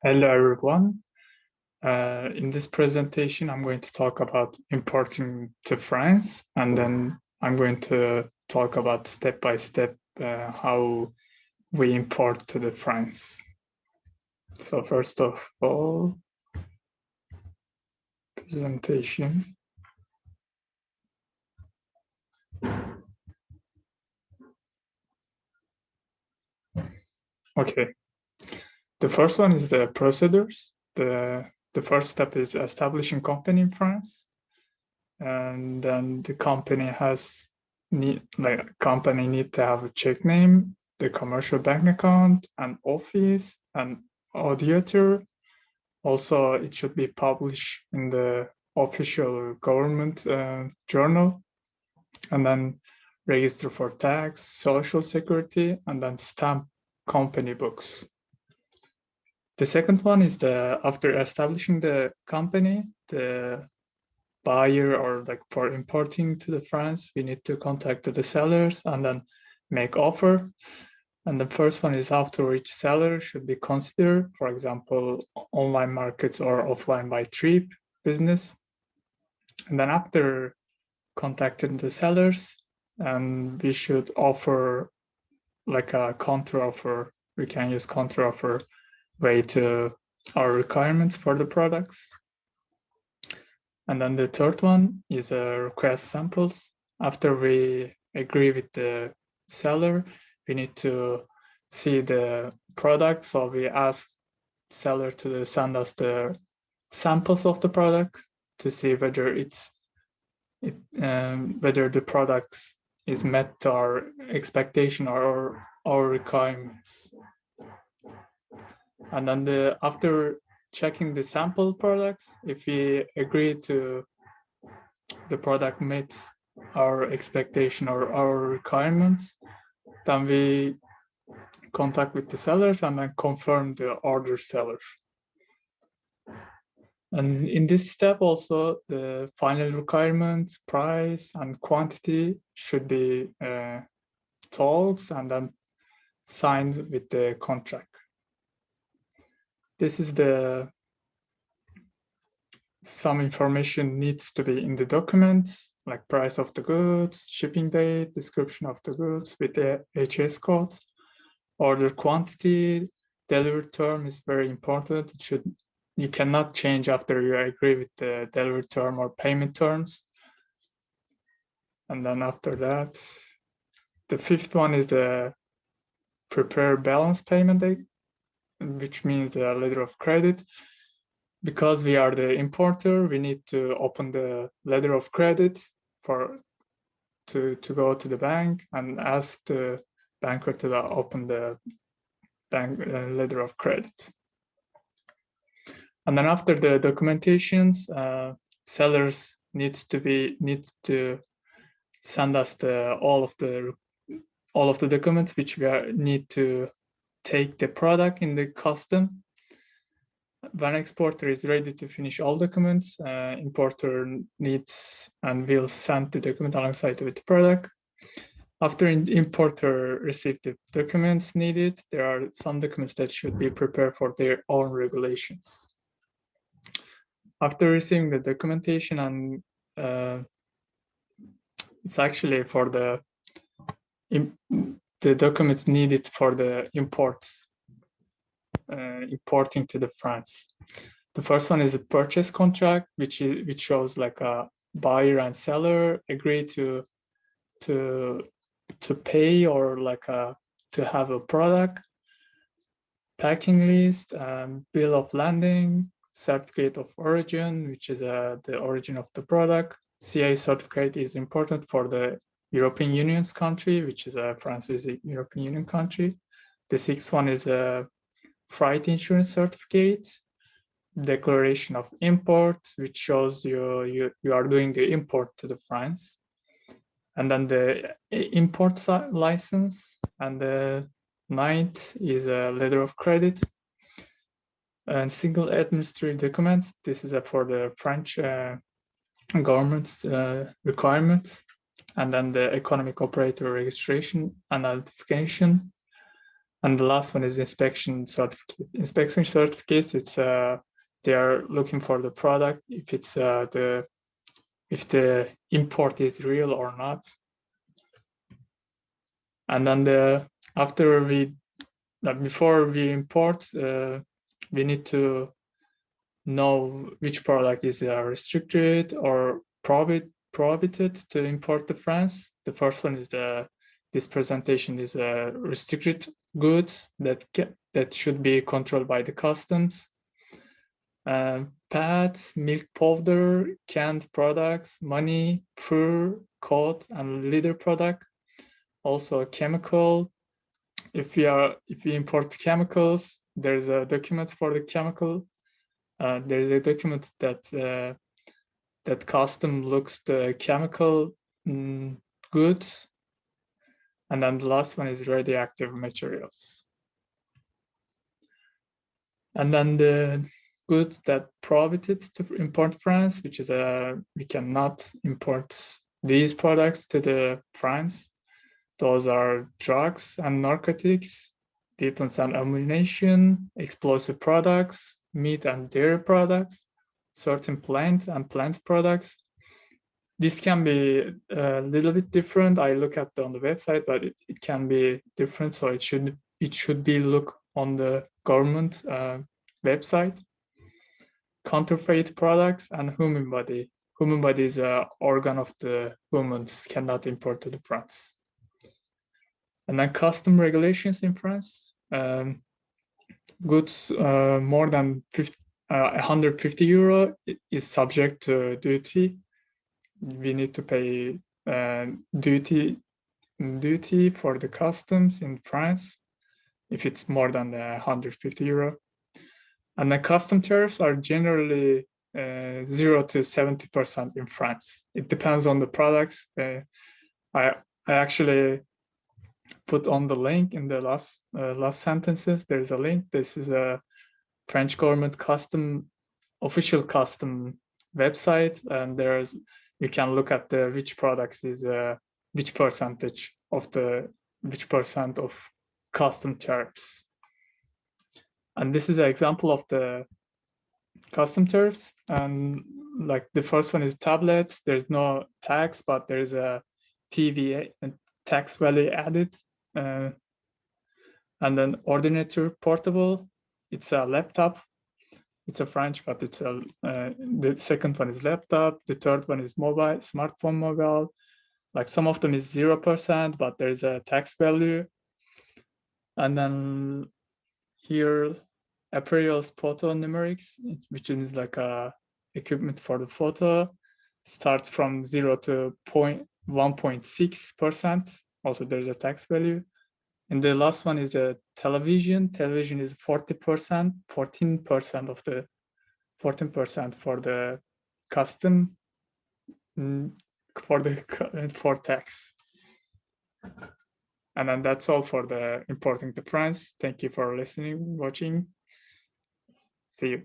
Hello, everyone. In this presentation, I'm going to talk about importing to France, and then I'm going to talk about step by step how we import to the France. So first of all, presentation. Okay, the first one is the procedures. The first step is establishing company in France, and then the company need to have a check name, the commercial bank account, an office, an auditor. Also, it should be published in the official government journal, and then register for tax, social security, and then stamp company books. The second one is after establishing the company, the buyer or for importing to the France, we need to contact the sellers and then make offer. And the first one is after each seller should be considered, for example, online markets or offline by trip business. And then after contacting the sellers, and we should offer like a counter offer. We can use counter offer way to our requirements for the products. And then the third one is request samples. After we agree with the seller, we need to see the product. So we ask seller to send us the samples of the product to see whether whether the product is met to our expectation or our requirements. And then after checking the sample products, if we agree to the product meets our expectation or our requirements, then we contact with the sellers and then confirm the order seller. And in this step also, the final requirements, price and quantity should be told and then signed with the contract. This is some information needs to be in the documents, like price of the goods, shipping date, description of the goods with the HS code, order quantity, delivery term is very important. You cannot change after you agree with the delivery term or payment terms. And then after that, the fifth one is the prepare balance payment date, which means the letter of credit. Because we are the importer, we need to open the letter of credit to go to the bank and ask the banker to open the bank letter of credit. And then after the documentations, sellers need to send us all of the documents which we need to take the product in the custom. When exporter is ready to finish all documents, importer needs and will send the document alongside with the product. After importer received the documents needed, there are some documents that should be prepared for their own regulations. After receiving the documentation, and it's actually for the documents needed for the importing to the France. The first one is a purchase contract, which shows like a buyer and seller agree to pay or like to have a product, packing list, bill of landing, certificate of origin, which is the origin of the product. CA certificate is important for the European Union's country, which is France is a European Union country. The sixth one is a freight insurance certificate, declaration of import, which shows you are doing the import to the France, and then the import license, and the ninth is a letter of credit and single administrative documents. This is for the French government's requirements, and then the economic operator registration and identification. And the last one is inspection certificate. Inspection certificates, it's they are looking for the product, if it's if the import is real or not. And then after before we import, we need to know which product is restricted or prohibited to import to France. The first one is this presentation is restricted goods that should be controlled by the customs. Pads, milk powder, canned products, money, fur, coat, and leather product. Also chemical. If we import chemicals, there's a document for the chemical. There's a document that that custom looks the chemical goods. And then the last one is radioactive materials. And then the goods that prohibited to import France, which is we cannot import these products to the France. Those are drugs and narcotics, weapons and ammunition, explosive products, meat and dairy products, certain plant and plant products. This can be a little bit different. I look at on the website, but it can be different. So it should be look on the government website. Counterfeit products and human body. Human body is an organ of the humans, cannot import to the France. And then custom regulations in France. Goods more than 150 euro is subject to duty. We need to pay duty for the customs in France if it's more than 150 euro. And the custom tariffs are generally 0 to 70% in France. It depends on the products. I actually put on the link in the last sentences. There's a link. This is a French government official custom website, and you can look at which products is which percentage of which percent of custom tariffs. And this is an example of the custom tariffs. And like the first one is tablets. There's no tax, but there's a TVA tax value added. And then ordinateur portable. It's a laptop. It's a French, but it's the second one is laptop. The third one is smartphone mobile. Like some of them is 0%, but there's a tax value. And then here, Apparel's photo numerics, which is like a equipment for the photo, starts from 0 to 1.6%. Also, there's a tax value. And the last one is a television. Television is 14% of the 14% for the custom for tax. And then that's all for the importing to France. Thank you for listening, watching. See you.